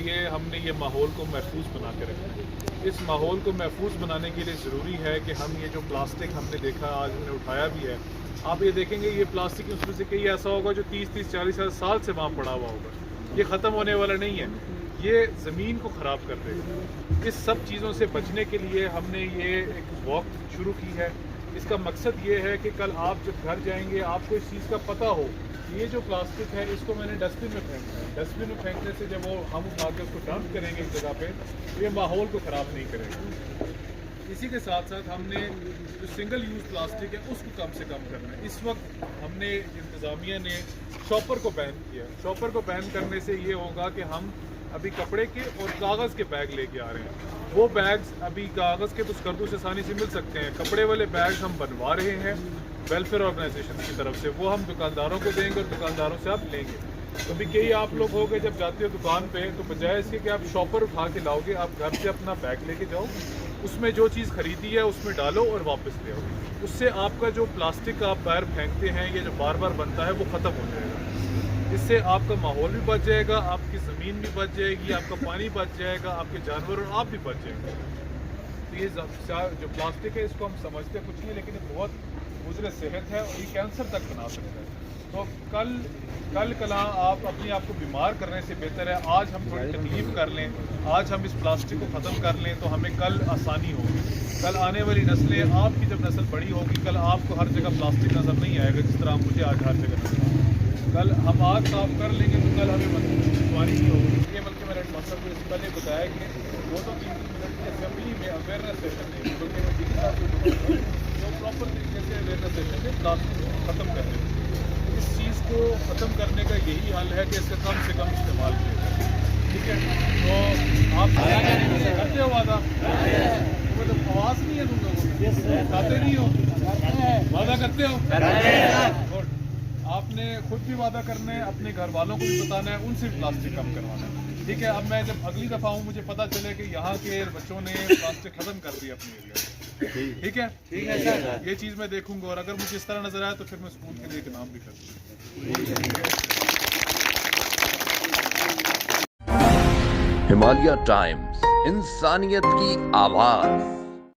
لیے ہم نے یہ ماحول کو محفوظ بنا کے رکھنا ہے. اس ماحول کو محفوظ بنانے کے لیے ضروری ہے کہ ہم یہ جو پلاسٹک ہم نے دیکھا آج ہم نے اٹھایا بھی ہے, آپ یہ دیکھیں گے یہ پلاسٹک اس میں سے کئی ایسا ہوگا جو 30-40 سال سے وہاں پڑا ہوا ہوگا. یہ ختم ہونے والا نہیں ہے, یہ زمین کو خراب کر دے گا. اس سب چیزوں سے بچنے کے لیے ہم نے یہ ایک واک شروع کی ہے. اس کا مقصد یہ ہے کہ کل آپ جب گھر جائیں گے آپ کو اس چیز کا پتہ ہو یہ جو پلاسٹک ہے اس کو میں نے ڈسٹ بن میں پھینکنا ہے. ڈسٹ بن میں پھینکنے سے جب وہ ہم اٹھا کے اس کو ڈمپ کریں گے ایک جگہ پہ تو یہ ماحول کو خراب نہیں کرے گا. اسی کے ساتھ ساتھ ہم نے جو سنگل یوز پلاسٹک ہے اس کو کم سے کم کرنا ہے. اس وقت ہم نے انتظامیہ نے شاپر کو بین کیا. شاپر کو بین کرنے سے یہ ہوگا کہ ہم ابھی کپڑے کے اور کاغذ کے بیگ لے کے آ رہے ہیں. وہ بیگز ابھی کاغذ کے تو اسکردو سے آسانی سے مل سکتے ہیں, کپڑے والے بیگز ہم بنوا رہے ہیں ویلفیئر آرگنائزیشن کی طرف سے. وہ ہم دکانداروں کو دیں گے اور دکانداروں سے آپ لیں گے. کبھی کئی آپ لوگ ہو گے جب جاتے ہو دکان پہ تو بجائے اس کے کہ آپ شاپر اٹھا کے لاؤ گے آپ گھر سے اپنا بیگ لے کے جاؤ, اس میں جو چیز خریدی ہے اس میں ڈالو اور واپس لے آؤ. اس سے آپ کا جو پلاسٹک کا آپ باہر پھینکتے ہیں یہ جو بار بار بنتا ہے وہ ختم ہو جائے گا. اس سے آپ کا ماحول بھی بچ جائے گا, آپ کی زمین بھی بچ جائے گی, آپ کا پانی بچ جائے گا, آپ کے جانور اور آپ بھی بچ جائیں گے. تو یہ جو پلاسٹک ہے اس کو ہم سمجھتے کچھ نہیں لیکن یہ بہت مضر صحت ہے اور یہ کینسر تک بنا سکتا ہے. تو کل کلا آپ اپنے آپ کو بیمار کرنے سے بہتر ہے آج ہم تھوڑی تکلیف کر لیں, آج ہم اس پلاسٹک کو ختم کر لیں تو ہمیں کل آسانی ہوگی. کل آنے والی نسلیں, آپ کی جب نسل بڑی ہوگی کل آپ کو ہر جگہ پلاسٹک نظر نہیں آئے گا جس طرح مجھے آج ہر جگہ نظر آئے گا. کل ہم آج صاف کر لیں گے تو کل ہمیں دشواری نہیں ہوگی. یہ بلکہ میں نے مطلب اس سے پہلے بتایا کہ 2-3 منٹ کی اسمبلی میں اویئرنیس سیشن ہے بلکہ میں ڈی صاحب کو جو پراپر طریقے سے اویئرنیس سیشن ہے پلاسٹک کو ختم کرنے کا. اس چیز کو ختم کرنے کا یہی حل ہے کہ اس کا کم سے کم استعمال کیا جائے. ٹھیک ہے, تو آپ کرتے ہو وعدہ؟ مطلب آواز نہیں ہے تم لوگوں کو, کھاتے نہیں ہو, وعدہ کرتے ہو؟ آپ نے خود بھی وعدہ کرنا ہے, اپنے گھر والوں کو بھی بتانا ہے, ان سے بھی پلاسٹک کم کروانا ہے. ٹھیک ہے, اب میں جب اگلی دفعہ ہوں مجھے پتہ چلے کہ یہاں کے بچوں نے پلاسٹک ختم کر دیا اپنے ایریا میں. ٹھیک ہے, یہ چیز میں دیکھوں گا اور اگر مجھے اس طرح نظر آیا تو پھر میں اسکول کے لیے ایک انعام بھی کر دوں گا. ہمالیہ ٹائمز, انسانیت کی آواز.